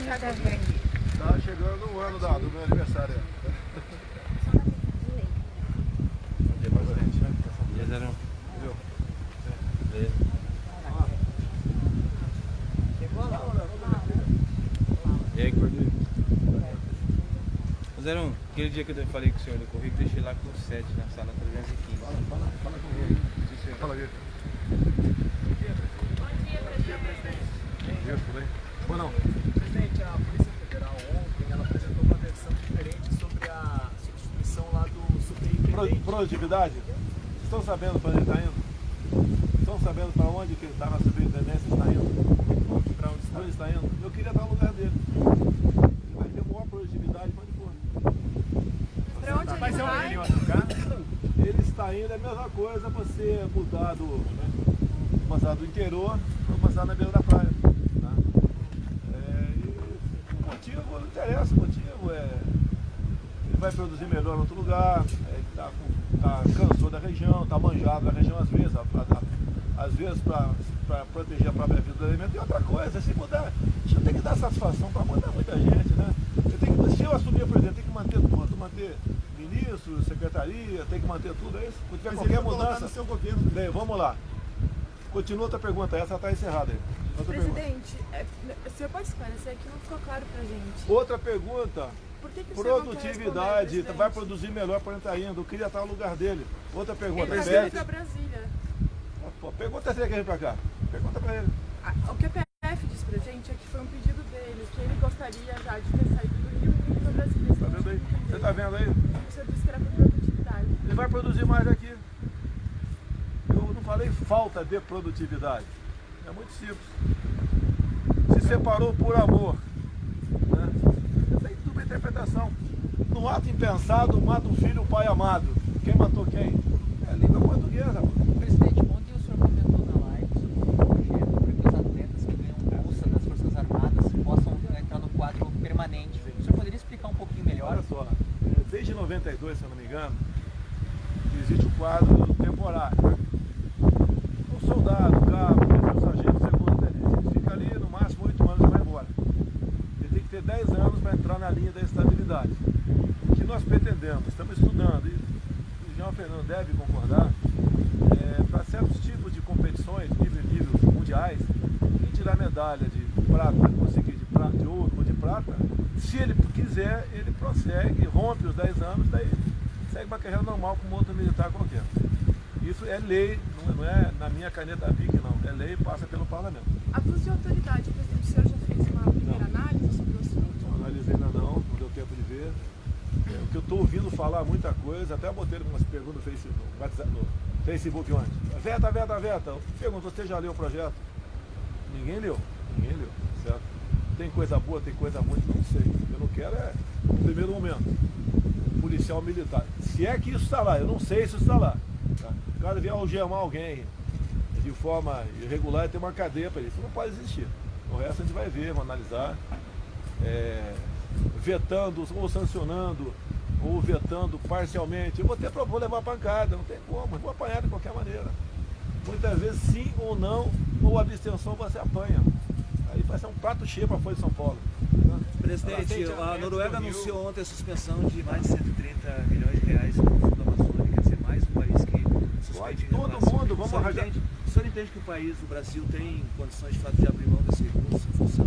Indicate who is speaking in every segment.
Speaker 1: Tá chegando o ano do meu aniversário.
Speaker 2: Dia pra frente, né? Dia 01.
Speaker 1: Viu?
Speaker 2: Beleza. E aí, Cordeiro? 01, aquele dia que eu falei com o senhor do currículo, deixei lá com 7 na sala 315.
Speaker 1: Fala com ele. Fala aqui.
Speaker 3: Bom dia, presidente.
Speaker 1: Isso, tudo bem? Boa não.
Speaker 4: Presidente, a Polícia Federal ontem ela apresentou uma versão diferente sobre a substituição lá do superintendente.
Speaker 1: Produtividade? Estão sabendo para onde ele está indo? Estão sabendo para onde que ele está na superintendência está indo?
Speaker 4: Para onde está?
Speaker 1: Onde está indo? Eu queria estar no lugar dele. Ele vai ter maior produtividade para onde for.
Speaker 3: Pra onde ele
Speaker 4: Mas é
Speaker 3: vai?
Speaker 4: onde ele vai ficar?
Speaker 1: Ele está indo, é a mesma coisa você mudar passar do interior para passar na beira da praia. Tá? E o motivo não interessa, o motivo é ele vai produzir melhor em outro lugar, cansou da região, está manjado da região às vezes para proteger a própria vida do alimento. E outra coisa, se mudar, a gente tem que dar satisfação para mudar muita gente, né? Se eu assumir a presidente, tem que manter tudo, manter ministro, secretaria, tem que manter tudo, é isso? Se tiver qualquer mudança
Speaker 4: no seu governo.
Speaker 1: Bem, vamos lá. Continua outra pergunta, essa está encerrada aí. Outra
Speaker 3: Presidente, o senhor pode esclarecer que não ficou claro pra gente.
Speaker 1: pergunta. Outra pergunta.
Speaker 3: Por que o senhor não quer
Speaker 1: Produtividade,
Speaker 3: responder,
Speaker 1: vai
Speaker 3: presidente?
Speaker 1: produzir melhor para onde está indo. Eu queria estar no lugar dele. Outra pergunta.
Speaker 3: Ele vai vir pra Brasília.
Speaker 1: Pô, pergunta se ele quer vir para cá. Pergunta para ele.
Speaker 3: O que a PF diz pra gente é que foi um pedido dele, que ele gostaria já de ter saído do Rio e vir pra Brasília.
Speaker 1: Tá vendo aí? Você está vendo aí?
Speaker 3: O senhor disse que era por produtividade.
Speaker 1: Ele vai produzir mais aqui. Eu não falei falta de produtividade. É muito simples. Se separou por amor. Né? Tem tudo uma interpretação. No ato impensado, mata um filho, o pai amado. Quem matou quem? É a língua portuguesa.
Speaker 5: Presidente, ontem o senhor comentou na live sobre um projeto para que os atletas que ganham bolsa das Forças Armadas possam entrar no quadro permanente. O senhor poderia explicar um pouguinho melhor?
Speaker 1: Olha só, desde 92, se eu não me engano, existe o quadro temporário. Né? Um soldado, cabo, um sargento, segundo tenente, ele fica ali no máximo 8 anos e vai embora. Ele tem que ter 10 anos para entrar na linha da estabilidade. O que nós pretendemos, estamos estudando, e o Jean Fernando deve concordar, para certos tipos de competições, níveis mundiais, quem tirar medalha de prata, conseguir de ouro ou de prata, se ele quiser, ele prossegue, rompe os 10 anos, daí segue uma carreira normal como outro militar qualquer. Isso é lei, não é na minha caneta BIC não, é lei e passa pelo parlamento.
Speaker 3: Abuso de autoridade, presidente, o senhor já fez uma primeira análise sobre o assunto?
Speaker 1: Não analisei ainda não deu tempo de ver. O que eu estou ouvindo falar muita coisa, até botei umas perguntas no Facebook ontem. Veta. Perguntou, você já leu o projeto? Ninguém leu, certo? Tem coisa boa, tem coisa ruim, não sei. Eu não quero no primeiro momento, policial militar. Se é que isso está lá, eu não sei se isso está lá. Tá? O cara vier algemar alguém de forma irregular e ter uma cadeia para isso. Isso não pode existir. O resto a gente vai ver, vamos analisar. Vetando ou sancionando ou vetando parcialmente. Eu vou levar pancada, não tem como, eu vou apanhar de qualquer maneira. Muitas vezes sim ou não, ou abstenção você apanha. Aí vai ser um prato cheio para a Folha de São Paulo.
Speaker 6: Presidente, a Noruega anunciou ontem a suspensão de mais de 130 milhões de reais no Fundo Amazônia, quer dizer, mais um país que suspende
Speaker 1: todo mundo, vamos arranjar.
Speaker 6: O senhor entende que o país, o Brasil, tem condições de fato de abrir mão desse recurso em função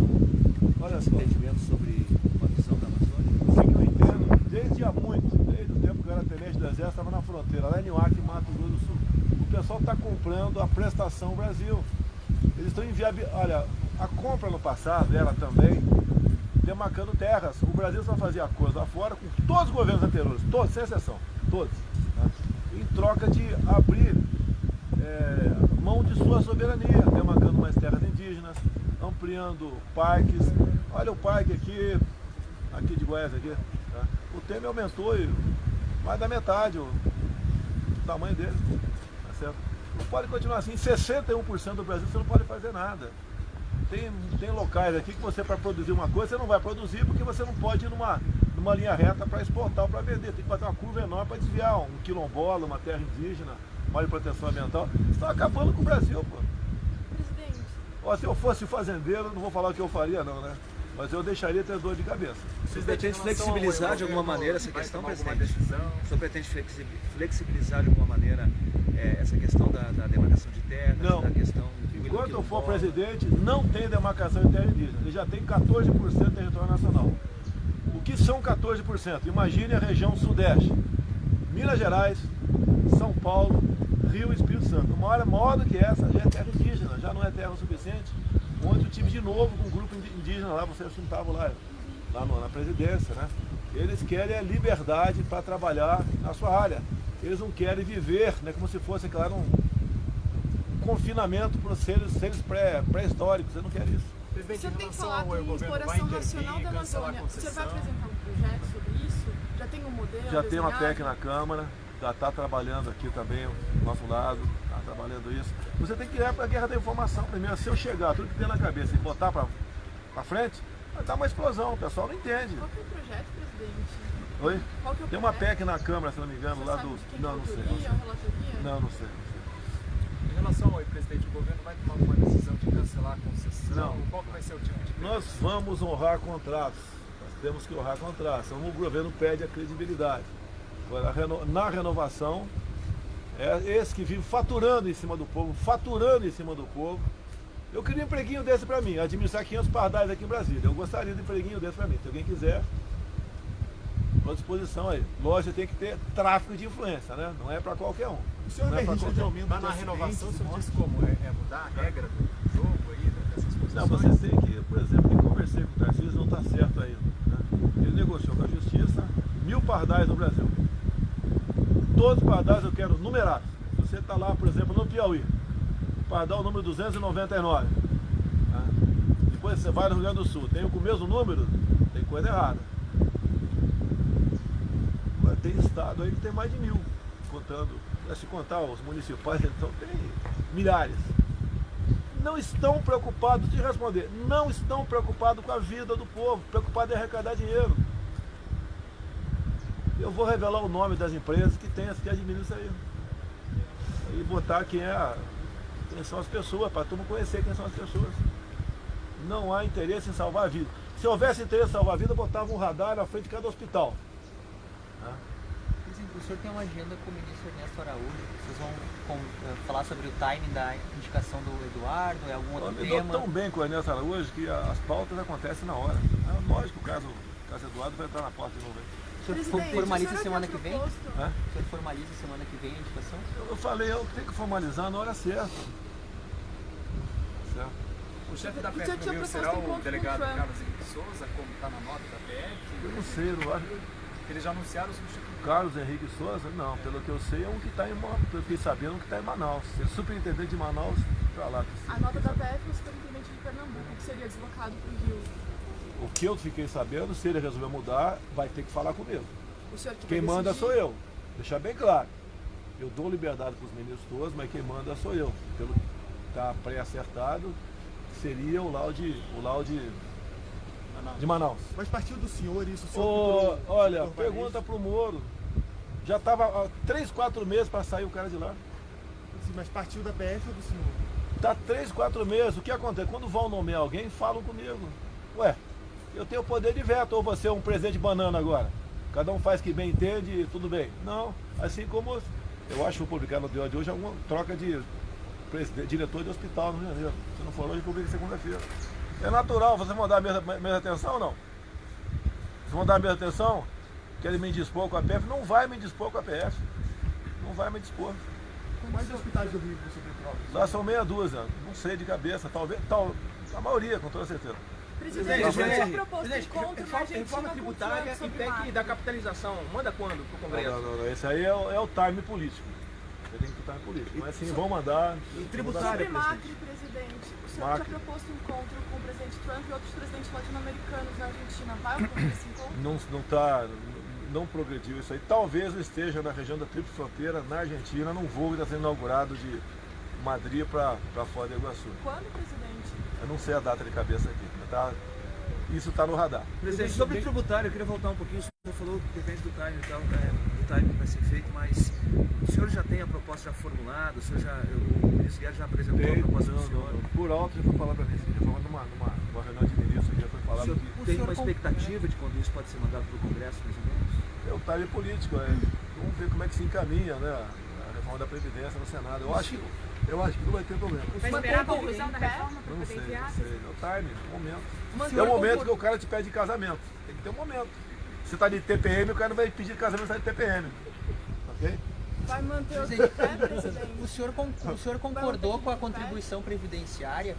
Speaker 1: Olha
Speaker 6: do
Speaker 1: só,
Speaker 6: entendimento sobre a visão da Amazônia?
Speaker 1: o que eu entendo, desde o tempo que eu era tenente do Exército, estava na fronteira, lá em Niuaque, Mato Grosso do Sul. O pessoal está comprando a prestação Brasil. Eles estão inviabilizando. Olha, a compra no passado era também demarcando terras. O Brasil só fazia acordo lá fora com todos os governos anteriores, todos, sem exceção, todos. Tá? Em troca de abrir mão de sua soberania, demarcando mais terras indígenas, ampliando parques. Olha o parque aqui de Goiás, aqui. Tá? O Temer aumentou mais da metade o tamanho dele. Tá certo? Não pode continuar assim. Em 61% do Brasil você não pode fazer nada. Tem locais aqui que você, para produzir uma coisa, você não vai produzir porque você não pode ir numa linha reta para exportar ou para vender. Tem que fazer uma curva enorme para desviar um quilombola, uma terra indígena, uma área de proteção ambiental. Estão acabando com o Brasil, pô.
Speaker 3: Presidente.
Speaker 1: Ó, se eu fosse fazendeiro, não vou falar o que eu faria não, né? mas eu deixaria ter dor de cabeça.
Speaker 6: Você pretende flexibilizar de alguma maneira essa questão, presidente? O senhor pretende flexibilizar de alguma maneira essa questão da demarcação de terras,
Speaker 1: Não.
Speaker 6: da questão
Speaker 1: Enquanto eu for presidente, não tem demarcação de terra indígena. Ele já tem 14% de território nacional. O que são 14%? Imagine a região sudeste. Minas Gerais, São Paulo, Rio e Espírito Santo. Uma área maior do que essa já é terra indígena, já não é terra o suficiente. Ontem eu tive de novo com um grupo indígena lá, vocês não estavam lá na presidência, né? Eles querem a liberdade para trabalhar na sua área. Eles não querem viver, né, como se fosse, claro, um confinamento para os seres pré-históricos. Eles não querem isso.
Speaker 4: Presidente,
Speaker 3: Você
Speaker 4: em
Speaker 3: tem
Speaker 4: relação
Speaker 3: falado
Speaker 4: ao
Speaker 3: em
Speaker 4: governo vai
Speaker 3: exploração
Speaker 4: intervir,
Speaker 3: racional da
Speaker 4: cancelar a
Speaker 3: Amazônia. Você vai
Speaker 4: concessão.
Speaker 3: apresentar um projeto sobre isso? Já tem um modelo?
Speaker 1: Já tem uma
Speaker 3: desenhado?
Speaker 1: PEC na Câmara, já está trabalhando aqui também, do nosso lado, está trabalhando isso. Você tem que ir para a guerra da informação primeiro. Se eu chegar, tudo que tem na cabeça e botar para frente, vai dar uma explosão, o pessoal não entende.
Speaker 3: Qual que é o projeto, presidente?
Speaker 1: Oi?
Speaker 3: Qual que é o
Speaker 1: Tem uma
Speaker 3: projeto?
Speaker 1: PEC na Câmara, se não me engano,
Speaker 3: Você
Speaker 1: lá
Speaker 3: sabe
Speaker 1: do...
Speaker 3: de quem
Speaker 1: Não,
Speaker 3: é a
Speaker 1: não sei.
Speaker 3: autoria, a relatoria?
Speaker 1: Não sei.
Speaker 4: Em relação ao presidente, o governo vai tomar uma decisão de cancelar a concessão?
Speaker 1: Não.
Speaker 4: Qual que vai ser o tipo de...
Speaker 1: Nós vamos honrar contratos. Nós temos que honrar contratos. Então, o governo pede a credibilidade. Agora, na renovação, é esse que vive faturando em cima do povo, Eu queria um empreguinho desse para mim, administrar 500 pardais aqui em Brasília. Eu gostaria de um empreguinho desse para mim. Se alguém quiser, estou à disposição aí. Lógico, tem que ter tráfico de influência, né? Não é para qualquer um.
Speaker 4: O senhor
Speaker 1: Não é
Speaker 4: vê
Speaker 1: pra
Speaker 4: risco de
Speaker 1: qualquer um.
Speaker 4: aumento na renovação, o senhor disse como? É mudar a regra do jogo aí, dessas
Speaker 1: Não,
Speaker 4: posições?
Speaker 1: você tem que, por exemplo, eu conversei com o Tarcísio, não está certo ainda. Né? Ele negociou com a Justiça 1000 pardais no Brasil. Todos os pardais eu quero numerados. Se você está lá, por exemplo, no Piauí, o pardal número 299. Né? Depois você vai no Rio Grande do Sul, tem o com o mesmo número, tem coisa errada. Agora, tem estado aí que tem mais de 1000, contando, se contar os municipais, então tem milhares. Não estão preocupados, de responder, não estão preocupados com a vida do povo, preocupados em arrecadar dinheiro. Eu vou revelar o nome das empresas que administram isso aí. E botar quem são as pessoas, para todo mundo conhecer quem são as pessoas. Não há interesse em salvar a vida. Se houvesse interesse em salvar a vida, botava um radar na frente de cada hospital. Né?
Speaker 5: Presidente, o senhor tem uma agenda com o ministro Ernesto Araújo. Vocês vão falar sobre o timing da indicação do Eduardo, é algum outro
Speaker 1: Eu
Speaker 5: tema?
Speaker 1: estou tão bem com o Ernesto Araújo que as pautas acontecem na hora. É lógico que o caso Eduardo vai entrar na porta de novo.
Speaker 5: O senhor
Speaker 3: Presidente,
Speaker 5: formaliza
Speaker 3: o senhor
Speaker 5: semana
Speaker 3: havia
Speaker 5: que vem?
Speaker 3: proposto-
Speaker 1: Hã?
Speaker 5: O senhor formaliza semana que vem a indicação?
Speaker 1: Eu falei, eu tenho que formalizar na hora certa. Certo?
Speaker 4: O chefe da
Speaker 3: O senhor
Speaker 4: PF
Speaker 3: tinha
Speaker 4: no Rio
Speaker 3: proposto
Speaker 4: será
Speaker 3: encontro
Speaker 4: o
Speaker 3: com
Speaker 4: delegado
Speaker 3: Trump.
Speaker 4: Carlos Henrique Souza, como está na nota da PF?
Speaker 1: Eu não sei, eu não acho.
Speaker 4: Eles já anunciaram o substituto.
Speaker 1: Carlos Henrique Souza, não, pelo que eu sei, é um que está em Manaus. Eu fiquei sabendo que está em Manaus. Ser superintendente de Manaus, para lá.
Speaker 3: A nota da PF é o superintendente de Pernambuco, que seria deslocado para o Rio.
Speaker 1: O que eu fiquei sabendo, se ele resolver mudar, vai ter que falar comigo.
Speaker 3: O senhor que
Speaker 1: Quem
Speaker 3: vai
Speaker 1: manda
Speaker 3: decidir?
Speaker 1: sou eu. Deixar bem claro. Eu dou liberdade para os ministros todos, mas quem manda sou eu. Pelo que está pré-acertado, seria o laude de Manaus.
Speaker 7: Mas partiu do senhor isso? O senhor
Speaker 1: Olha,
Speaker 7: procurou
Speaker 1: pergunta para o Moro. Já estava há 3, 4 meses para sair o cara de lá.
Speaker 7: Sim, mas partiu da PF ou do senhor?
Speaker 1: Está 3, 4 meses. O que acontece? Quando vão nomear alguém, falam comigo. Ué, eu tenho poder de veto, ou você é um presidente banana agora? Cada um faz o que bem entende e tudo bem. Não, assim como eu acho que vou publicar no dia de hoje alguma troca de diretor de hospital no Rio de Janeiro. Se não for hoje, publica segunda-feira. É natural, vocês vão dar a mesma atenção ou não? Vocês vão dar a mesma atenção? Querem me indispor com a PF? Não vai me indispor com a PF. Não vai me dispor.
Speaker 7: Quais hospitais do Rio que você procurou?
Speaker 1: Lá são meia dúzia, não sei de cabeça, talvez, a maioria, com toda certeza.
Speaker 3: Presidente, o senhor tinha proposto encontro na Argentina
Speaker 8: reforma
Speaker 3: com
Speaker 8: tributária
Speaker 3: Trump
Speaker 8: e
Speaker 3: sobre
Speaker 8: PEC
Speaker 3: marketing.
Speaker 8: da capitalização. Manda quando pro Congresso?
Speaker 1: Não, esse aí é o time político. Você tem que estar em político. Mas assim, vão mandar.
Speaker 3: Sobre Macri, presidente, o senhor
Speaker 1: Macri.
Speaker 3: tinha proposto um encontro com o presidente Trump e outros presidentes latino-americanos na Argentina. Vai ocorrer esse encontro?
Speaker 1: Não progrediu isso aí. Talvez eu esteja na região da Tríplice Fronteira, na Argentina, num voo que está sendo inaugurado de Madrid para Foz do Iguaçu.
Speaker 3: Quando, presidente?
Speaker 1: Eu não sei a data de cabeça aqui. Isso está no radar.
Speaker 6: Presidente, sobre tributário, eu queria voltar um pouquinho. O senhor falou que depende do time e tal. time que vai ser feito, mas o senhor já tem a proposta já formulada, o ministro Guedes já apresentou a proposta do senhor?
Speaker 1: Por alto já foi falar para mim, já foi numa reunião de ministros, já foi
Speaker 6: O
Speaker 1: falar
Speaker 6: senhor
Speaker 1: que
Speaker 6: tem uma expectativa de quando isso pode ser mandado para o Congresso, mais ou menos?
Speaker 1: é o time político, vamos ver como é que se encaminha, né, a reforma da Previdência no Senado. Eu acho que não vai ter problema.
Speaker 3: Vai esperar a conclusão da
Speaker 1: Não
Speaker 3: reforma para poder
Speaker 1: sei,
Speaker 3: enviar?
Speaker 1: não sei. É o time, o momento.
Speaker 3: Mantém
Speaker 1: É o
Speaker 3: o
Speaker 1: momento
Speaker 3: concurso.
Speaker 1: que o cara te pede casamento. Tem que ter um momento. Se tá de TPM, o cara não vai pedir casamento, sai de TPM. Ok?
Speaker 3: Vai manter o
Speaker 5: Presidente,
Speaker 3: pé, presidente?
Speaker 5: O senhor concordou com a contribuição previdenciária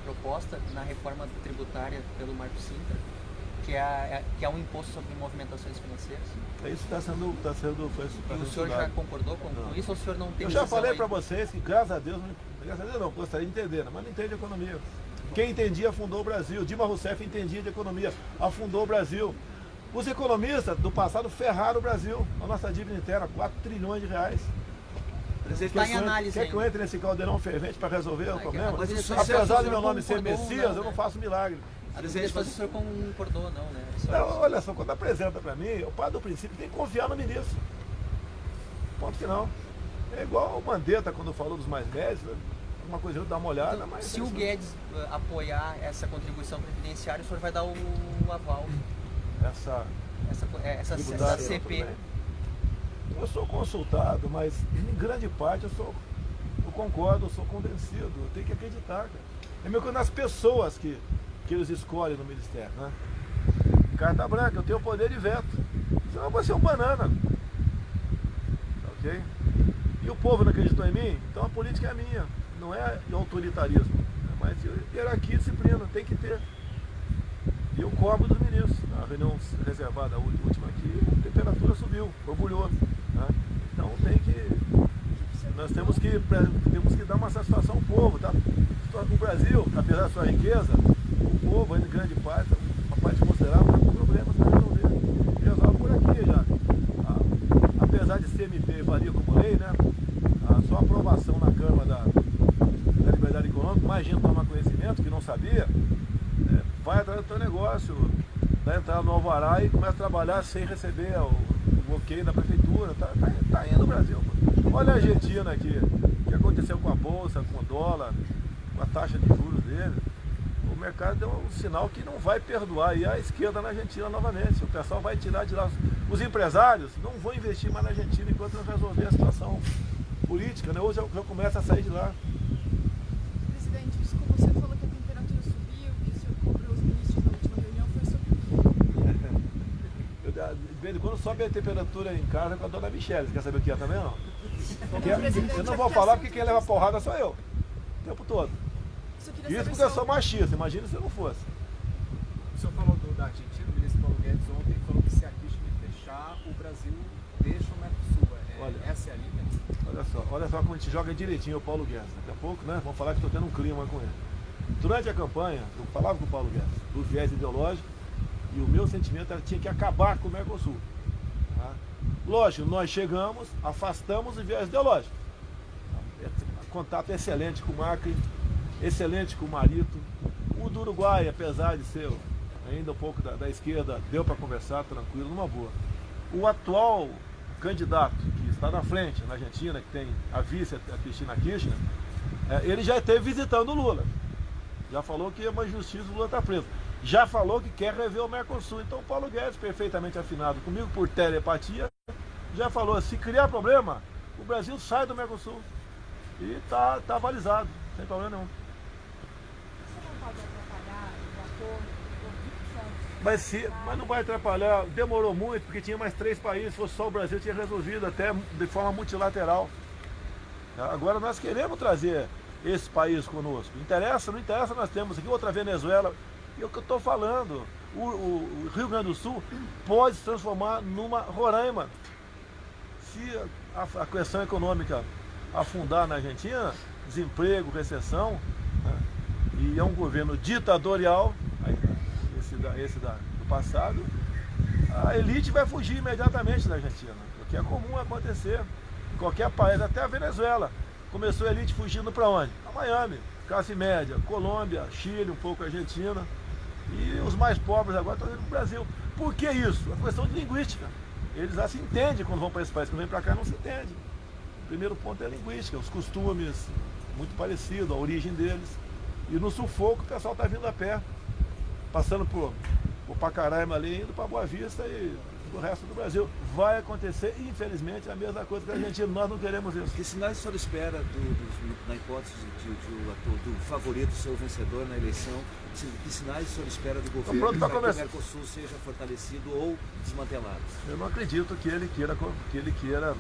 Speaker 5: proposta na reforma tributária pelo Marco Sintra, que é um imposto sobre movimentações financeiras?
Speaker 1: Isso está sendo
Speaker 5: E o senhor já concordou com isso ou o senhor não tem
Speaker 1: Eu já
Speaker 5: visão
Speaker 1: falei
Speaker 5: aí?
Speaker 1: para vocês que, graças a Deus não, gostaria de entender, mas não entende economia. Quem entendia afundou o Brasil. Dilma Rousseff entendia de economia, afundou o Brasil. Os economistas do passado ferraram o Brasil. A nossa dívida interna, 4 trilhões de reais.
Speaker 5: Está em análise
Speaker 1: Quer que eu
Speaker 5: ainda.
Speaker 1: entre nesse caldeirão fervente para resolver o problema?
Speaker 5: mas o senhor-
Speaker 1: Apesar
Speaker 5: o
Speaker 1: de
Speaker 5: senhor
Speaker 1: meu nome ser
Speaker 5: concordou ou
Speaker 1: Messias,
Speaker 5: não,
Speaker 1: eu não
Speaker 5: né?
Speaker 1: faço milagre.
Speaker 5: Presidente, mas o senhor concordou não, né?
Speaker 1: Não, olha só, quando apresenta para mim, eu paro do princípio, tem que confiar no ministro. Ponto final. É igual o Mandetta quando falou dos mais velhos, né? Uma coisa eu dar uma olhada,
Speaker 5: Então,
Speaker 1: mas.
Speaker 5: se o Guedes apoiar essa contribuição previdenciária, o senhor vai dar o aval,
Speaker 1: Essa
Speaker 5: essa CP.
Speaker 1: tudo bem. Eu sou consultado, mas em grande parte eu concordo, eu sou convencido, eu tenho que acreditar, cara. É meio que nas pessoas que eles escolhem no ministério, né? Carta branca, eu tenho o poder de veto. Senão eu vou ser um banana. Ok? E o povo não acreditou em mim, então a política é minha. Não é autoritarismo, mas hierarquia e disciplina, tem que ter. E eu cobro dos ministros. A reunião reservada, a última aqui, a temperatura subiu, orgulhoso. Né? Então nós temos que dar uma satisfação ao povo. Tá? O Brasil, apesar da sua riqueza, o povo, em grande parte, uma parte considerável, está com problemas para resolver. Resolve por aqui já. Apesar de CMP valia como lei, né? A sua aprovação na Câmara da Liberdade Econômica, mais gente toma conhecimento que não sabia, vai atrás do teu negócio, vai entrar no alvará e começa a trabalhar sem receber o ok da prefeitura. Tá indo o Brasil. Olha a Argentina aqui, o que aconteceu com a bolsa, com o dólar, com a taxa de juros dele. O mercado deu um sinal que não vai perdoar e a esquerda na Argentina novamente. O pessoal vai tirar de lá. Os empresários não vão investir mais na Argentina enquanto não resolver a situação política, né? Hoje já começa a sair de lá.
Speaker 3: Presidente, desculpa, você falou que a temperatura subiu, que o senhor cobrou os ministros na última reunião, foi sobre o quê?
Speaker 1: De vez em quando sobe a temperatura em casa com a dona Michele. Você quer saber o que é também ou não? Eu não vou falar porque quem leva porrada sou eu. O tempo todo.
Speaker 3: Só queria
Speaker 1: Isso
Speaker 3: saber
Speaker 1: porque eu
Speaker 3: se
Speaker 1: sou machista, imagina se eu não fosse.
Speaker 4: O senhor falou da Argentina, o ministro Paulo Guedes ontem falou que se a Kirchner fechar, o Brasil deixa o Mercosul.
Speaker 1: Olha.
Speaker 4: Essa é a linha?
Speaker 1: Olha só como a gente joga direitinho o Paulo Guedes. Daqui a pouco, né? Vamos falar que estou tendo um clima com ele. Durante a campanha, eu falava com o Paulo Guedes do viés ideológico e o meu sentimento era que tinha que acabar com o Mercosul. Tá? Lógico, nós chegamos, afastamos o viés ideológico. Contato excelente com o Macri, excelente com o Marito. O do Uruguai, apesar de ser ainda um pouco da esquerda, deu para conversar tranquilo, numa boa. O atual candidato que está na frente, na Argentina, que tem a vice, a Cristina Kirchner, ele já esteve visitando o Lula. Já falou que é uma injustiça, o Lula está preso. Já falou que quer rever o Mercosul. Então o Paulo Guedes, perfeitamente afinado comigo por telepatia, já falou, se criar problema, o Brasil sai do Mercosul. E tá avalizado, sem problema nenhum.
Speaker 3: Isso não pode atrapalhar o acordo,
Speaker 1: Mas não vai atrapalhar, demorou muito, porque tinha mais 3 países, se fosse só o Brasil, tinha resolvido até de forma multilateral. Agora nós queremos trazer esse país conosco. Interessa, não interessa, nós temos aqui outra Venezuela. E é o que eu estou falando, o Rio Grande do Sul pode se transformar numa Roraima. Se a questão econômica afundar na Argentina, desemprego, recessão, né? E é um governo ditatorial, esse do passado, a elite vai fugir imediatamente da Argentina, o que é comum acontecer em qualquer país, até a Venezuela. Começou a elite fugindo para onde? A Miami, classe média, Colômbia, Chile, um pouco Argentina, e os mais pobres agora estão indo para o Brasil. Por que isso? É questão de linguística. eles já se entendem quando vão para esse país, quando vem para cá não se entende. O primeiro ponto é a linguística, os costumes, muito parecido, a origem deles. E no sufoco o pessoal está vindo a pé, passando por Pacaraima ali, indo para Boa Vista e o resto do Brasil. Vai acontecer, infelizmente, a mesma coisa que a Argentina. Nós não queremos isso.
Speaker 6: Que sinais o senhor espera, na hipótese do favorito ser o vencedor na eleição, que sinais o senhor espera do governo
Speaker 1: pronto pra
Speaker 6: para que o
Speaker 1: conversar.
Speaker 6: Mercosul seja fortalecido ou desmantelado?
Speaker 1: Eu não acredito que ele queira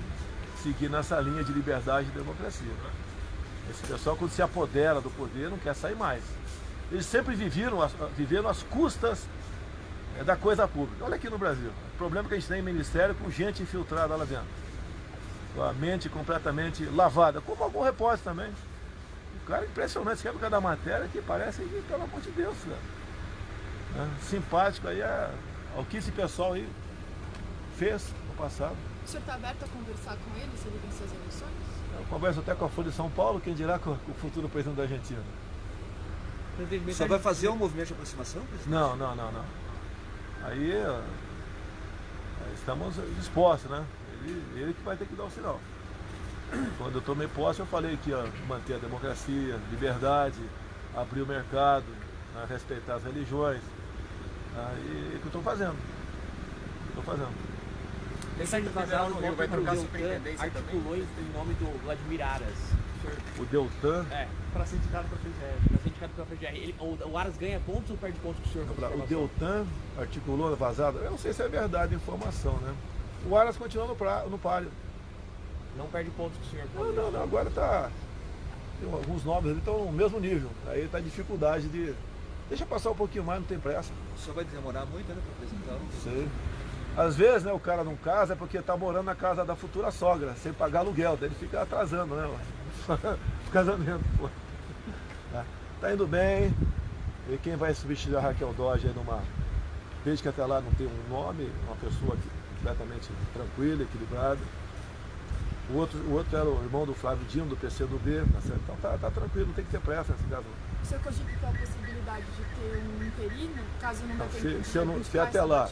Speaker 1: seguir nessa linha de liberdade e democracia. Esse pessoal, quando se apodera do poder, não quer sair mais. Eles sempre viveram às custas da coisa pública. Olha aqui no Brasil, o problema que a gente tem em ministério com gente infiltrada lá dentro. Com a mente completamente lavada, como algum repórter também. O cara é impressionante, escreve cada matéria que parece que, pelo amor de Deus, cara. Simpático aí ao que esse pessoal aí fez no passado.
Speaker 3: O senhor está aberto a conversar com ele se ele vencer as eleições?
Speaker 1: Eu converso até com a Folha de São Paulo, quem dirá com o futuro presidente da Argentina.
Speaker 6: O senhor vai fazer um movimento de aproximação, presidente?
Speaker 1: Não. Aí estamos dispostos, né? Ele que vai ter que dar o sinal. Quando eu tomei posse, eu falei que ia manter a democracia, liberdade, abrir o mercado, né? Respeitar as religiões. E é o que eu estou fazendo.
Speaker 8: Mensagem vazada no Rio vai trocar superintendência
Speaker 9: articulou em nome do Vladimir Aras.
Speaker 1: O Deltan.
Speaker 7: Para ser indicado para PGR.
Speaker 9: Para ser indicado pela PGR. O Aras ganha pontos ou perde pontos com o senhor?
Speaker 1: O Deltan articulou vazado. Eu não sei se é verdade a informação, né? O Aras continua no páreo.
Speaker 9: Não perde pontos com o senhor?
Speaker 1: Não, agora está. Tem alguns nomes ali estão no mesmo nível. Aí está a dificuldade de. Deixa passar um pouquinho mais, não tem pressa.
Speaker 6: O senhor vai demorar muito, né, para apresentar?
Speaker 1: Não sei. Às vezes, né, o cara não casa é porque está morando na casa da futura sogra, sem pagar aluguel, daí ele fica atrasando, né? O casamento, pô. Tá indo bem. E quem vai substituir a Raquel Dodge aí desde que até lá não tem um nome, uma pessoa completamente tranquila, equilibrada. O outro era o irmão do Flávio Dino, do PCdoB, então tá tranquilo, não tem que ter pressa nesse caso.
Speaker 3: O senhor cogita a possibilidade de ter um interino, caso não dê tempo
Speaker 1: se até lá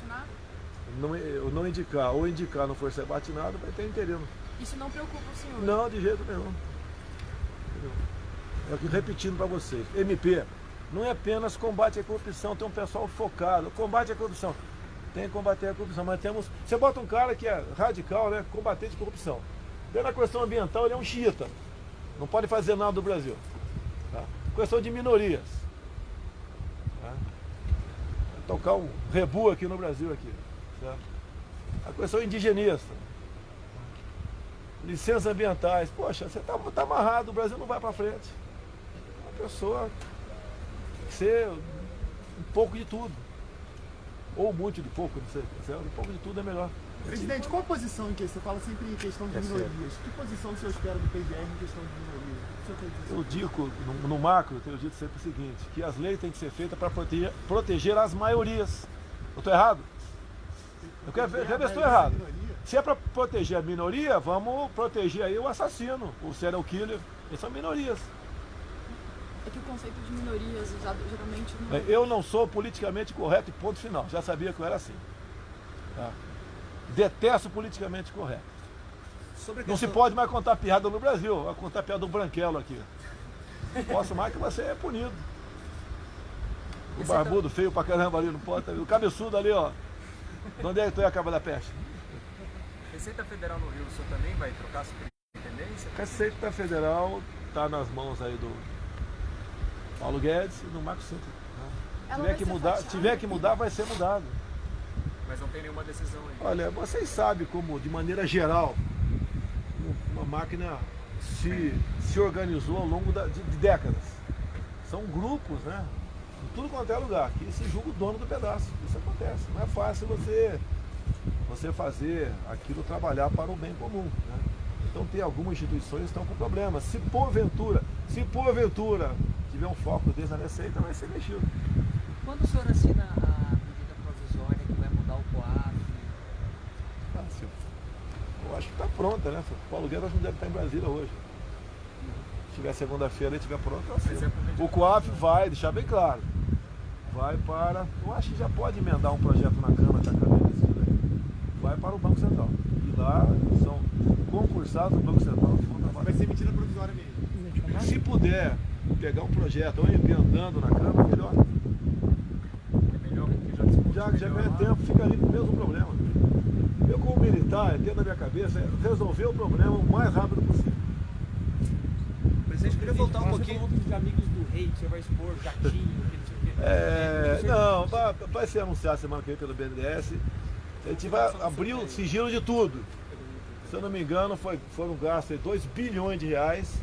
Speaker 1: eu não indicar ou indicar não for ser batinado, vai ter interino.
Speaker 3: Isso não preocupa o senhor?
Speaker 1: Não, de jeito nenhum. Repetindo para vocês, MP não é apenas combate à corrupção, tem um pessoal focado, combate à corrupção, tem que combater a corrupção, mas você bota um cara que é radical, né, combatente de corrupção, daí na questão ambiental ele é um xiita, não pode fazer nada do Brasil, tá? Questão de minorias, tá? Tocar um rebu aqui no Brasil, aqui, certo? A questão indigenista, licenças ambientais, poxa, você tá amarrado, o Brasil não vai para frente. A pessoa tem que ser um pouco de tudo, ou muito de pouco, não sei, um pouco de tudo é melhor.
Speaker 7: Presidente, qual a posição em que você fala sempre em questão de minorias? Que posição o senhor espera do PGR em questão de minorias? O senhor tem que dizer?
Speaker 1: Eu digo, no macro, eu tenho dito sempre o seguinte, que as leis têm que ser feitas para proteger as maiorias. Eu estou errado? Eu quero ver se estou errado. Se é para proteger a minoria, vamos proteger aí o assassino, o serial killer, eles são minorias.
Speaker 3: É que o conceito de minorias usado geralmente não...
Speaker 1: Eu não sou politicamente correto e ponto final, já sabia que eu era assim. Tá? Detesto politicamente correto. Não se pode mais contar piada no Brasil, vai contar piada do Branquelo aqui. Não posso mais que você é punido. O barbudo, feio pra caramba ali, não pode. O cabeçudo ali, ó. De onde é que tu ia acabar da peste?
Speaker 4: Receita Federal no Rio, o senhor também vai trocar a superintendência?
Speaker 1: Receita Federal está nas mãos aí do Paulo Guedes e do Marco Sintra. Tiver que mudar, vai ser mudado.
Speaker 4: Mas não tem nenhuma decisão aí.
Speaker 1: Olha, vocês sabem como, de maneira geral, uma máquina se organizou ao longo de décadas. São grupos, né? Em tudo quanto é lugar, que se julga o dono do pedaço. Isso acontece. Não é fácil você fazer aquilo trabalhar para o bem comum, né? Então tem algumas instituições que estão com problemas. Se porventura tiver um foco desse na receita, vai ser mexido.
Speaker 5: Quando o senhor assina a medida provisória que vai mudar o COAF?
Speaker 1: Eu acho que está pronta, né? O Paulo Guedes não deve estar em Brasília hoje. Se tiver segunda-feira e estiver pronto, eu assino. O COAF vai, deixar bem claro, vai para... Eu acho que já pode emendar um projeto na Câmara que está caminhando decidido aí. vai para o Banco Central. E lá são concursados no Banco Central que vão trabalhar.
Speaker 7: Vai ser medida provisória mesmo.
Speaker 1: Se puder pegar um projeto ou andando na Câmara, melhor.
Speaker 4: É melhor porque já discutiu.
Speaker 1: Já ganha tempo, fica ali com o mesmo problema. Eu, como militar, entendo na minha cabeça, é resolver o problema o mais rápido possível.
Speaker 6: Presidente, eu queria voltar um pouquinho.
Speaker 9: de amigos do rei, que você vai expor, jatinho, que não sei o quê.
Speaker 1: Não, vai ser anunciado semana que vem pelo BNDES. A gente vai abrir o sigilo de tudo. Se eu não me engano, foram gastos 2 bilhões de reais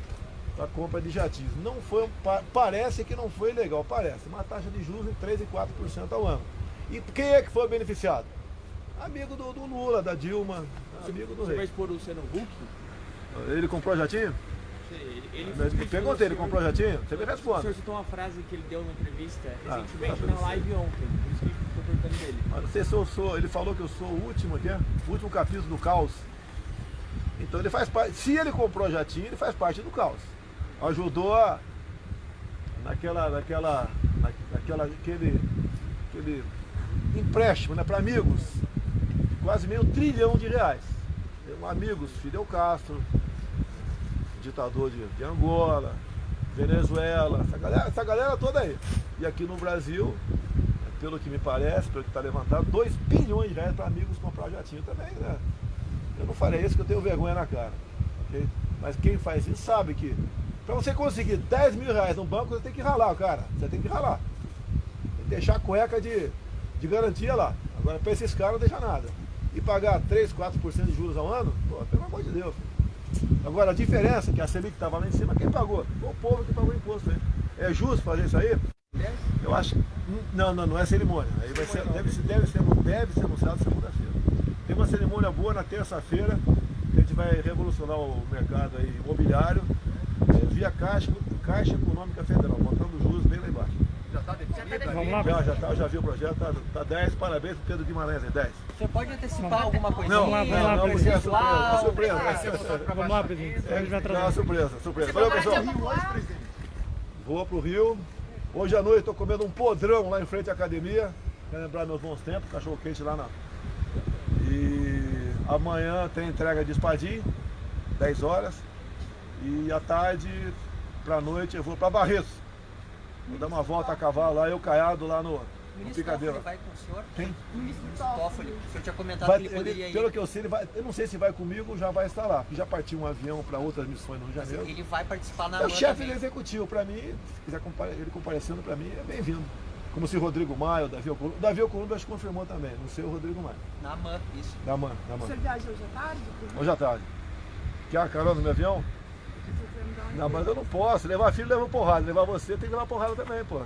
Speaker 1: para a compra de jatinhos. Não foi, parece que não foi legal, parece. Uma taxa de juros de 3% e 4% ao ano. E quem é que foi beneficiado? Amigo do Lula, da Dilma, amigo do
Speaker 9: Você vai
Speaker 1: rei.
Speaker 9: expor o Luciano Huck?
Speaker 1: Ele comprou jatinho?
Speaker 9: Ele
Speaker 1: Perguntei, ele comprou jatinho? Você me
Speaker 9: O
Speaker 1: responde.
Speaker 9: senhor citou uma frase que ele deu numa entrevista
Speaker 1: Ah,
Speaker 9: recentemente
Speaker 1: tá,
Speaker 9: na
Speaker 1: tá,
Speaker 9: live ontem. Por isso que eu estou perguntando dele.
Speaker 1: Mas não sei se eu sou. Ele falou que eu sou o último aqui, o último capítulo do caos. Então ele faz parte. Se ele comprou jatinho, ele faz parte do caos. Ajudou aquele empréstimo, né, para amigos, de quase meio trilhão de reais. Amigos, Fidel Castro, ditador de Angola, Venezuela, essa galera toda aí. E aqui no Brasil, pelo que me parece, pelo que está levantado, 2 bilhões de reais para amigos comprar jatinho também, né? Eu não falei isso que eu tenho vergonha na cara, ok? Mas quem faz isso sabe que para você conseguir 10 mil reais no banco, você tem que ralar, cara. Você tem que ralar. Tem que deixar a cueca de garantia lá. Agora, para esses caras, não deixa nada. E pagar 3, 4% de juros ao ano, pô, pelo amor de Deus. Agora, a diferença é que a Selic estava lá em cima, quem pagou? Foi o povo que pagou o imposto. Hein? É justo fazer isso aí? Eu acho que... Não é cerimônia. Aí vai ser, deve ser anunciado segunda-feira. Tem uma cerimônia boa na terça-feira, que a gente vai revolucionar o mercado aí, imobiliário, via Caixa Econômica Federal, botando juros bem lá embaixo.
Speaker 4: Já está definido?
Speaker 8: Vamos lá,
Speaker 1: Já já vi o projeto, tá 10, parabéns pro Pedro Guimarães, é 10.
Speaker 5: Você pode antecipar alguma coisa?
Speaker 1: Não, porque é
Speaker 5: Uau!
Speaker 1: surpresa.
Speaker 8: Vamos lá, presidente. Senão ele vai
Speaker 1: Não,
Speaker 8: atrasar.
Speaker 1: surpresa. Valeu, pessoal.
Speaker 7: Rio hoje, presidente.
Speaker 1: Vou pro Rio. Hoje à noite estou comendo um podrão lá em frente à academia. Quero lembrar meus bons tempos, cachorro quente lá na. E amanhã tem entrega de espadim, 10 horas. E à tarde, pra noite, eu vou pra Barretos. Vou dar uma volta a cavalo lá, eu caiado lá no
Speaker 5: O ministro
Speaker 1: Picadeiro.
Speaker 5: Toffoli vai com o senhor?
Speaker 1: Quem?
Speaker 5: O ministro Toffoli. O senhor tinha comentado
Speaker 1: Vai,
Speaker 5: que ele poderia ir.
Speaker 1: pelo que eu sei, eu não sei se vai comigo ou já vai estar lá. Porque já partiu um avião para outras missões no Rio de
Speaker 5: Mas
Speaker 1: Janeiro.
Speaker 5: ele vai participar na
Speaker 1: É o
Speaker 5: AMAN
Speaker 1: chefe do
Speaker 5: também.
Speaker 1: executivo, para mim, se quiser ele comparecendo, para mim é bem-vindo. Como se o Rodrigo Maia, o Davi Alcolumbre. O Davi Alcolumbre acho que confirmou também, não sei o Rodrigo Maia.
Speaker 5: Na AMAN, isso.
Speaker 1: Da AMAN.
Speaker 3: O senhor viaja hoje à tarde? pro Rio?
Speaker 1: Hoje à tarde. Quer a carona no meu avião?
Speaker 3: Você vai me dar uma
Speaker 1: Não, mas eu não posso. Levar filho leva porrada. Levar você tem que levar porrada também, pô.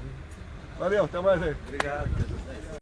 Speaker 1: Valeu, até mais aí.
Speaker 6: Obrigado.